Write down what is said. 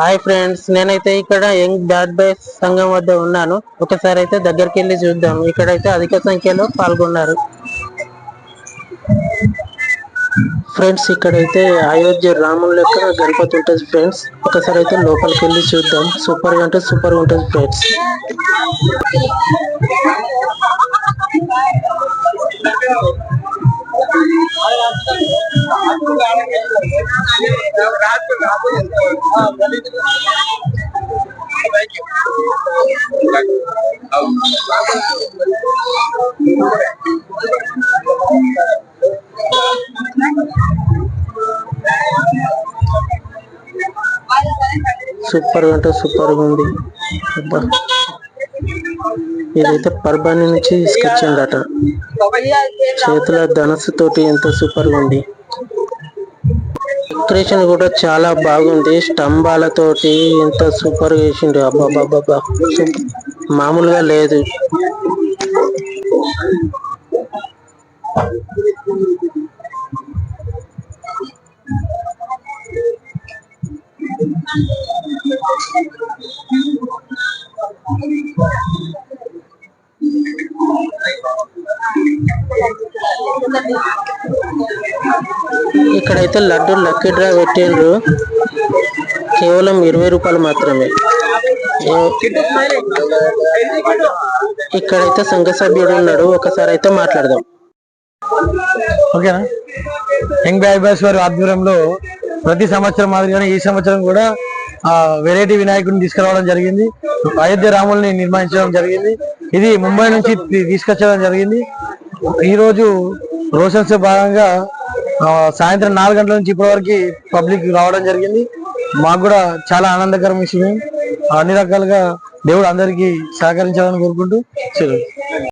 Hi friends, నేనైతే ఇక్కడ young bad boys సంఘం వద్ద ఉన్నాను. ఒకసారి అయితే దగ్గరికి వెళ్ళి చూద్దాం. ఇక్కడైతే అధిక సంఖ్యలో పాల్గొన్నారు. ఫ్రెండ్స్, ఇక్కడైతే అయోధ్య రాముల లెక్క గణపతి ఉంటుంది ఫ్రెండ్స్. ఒకసారి అయితే లోపలికి వెళ్ళి చూద్దాం. సూపర్ అంటే సూపర్ ఉంటుంది ఫ్రెండ్స్. సూపర్ అంటే సూపర్ ఉంది. ఇదైతే పర్బాని నుంచి తీసుకొచ్చిండట. చేతుల ధనస్సు తోటి ఎంత సూపర్ గా ఉంది. డెకరేషన్ కూడా చాలా బాగుంది. స్తంభాలతోటి ఎంత సూపర్ గా వేసిండు. అబ్బాబ్బాబ్బా, మామూలుగా లేదు. ఇక్కడైతే లడ్డు లక్కీ డ్రా పెట్టిండ్రు. కేవలం 20 రూపాయలు మాత్రమే. ఇక్కడైతే సంఘ సభ్యుడు ఉన్నాడు. ఒకసారి అయితే మాట్లాడదాం. ఓకేనా. యంగ్ బ్యాడ్ బాయ్స్ వారి ఆధ్వర్యంలో ప్రతి సంవత్సరం మాదిరిగానే ఈ సంవత్సరం కూడా వెరైటీ వినాయకుడిని తీసుకురావడం జరిగింది. అయోధ్య రాముల్ని నిర్మించడం జరిగింది. ఇది ముంబై నుంచి తీసుకొచ్చడం జరిగింది. ఈ రోజు రోషన్స్ భాగంగా సాయంత్రం 4 గంటల నుంచి ఇప్పటి వరకు పబ్లిక్ రావడం జరిగింది. మాకు కూడా చాలా ఆనందకరం విషయం. అన్ని రకాలుగా దేవుడు అందరికీ సహకరించాలని కోరుకుంటూ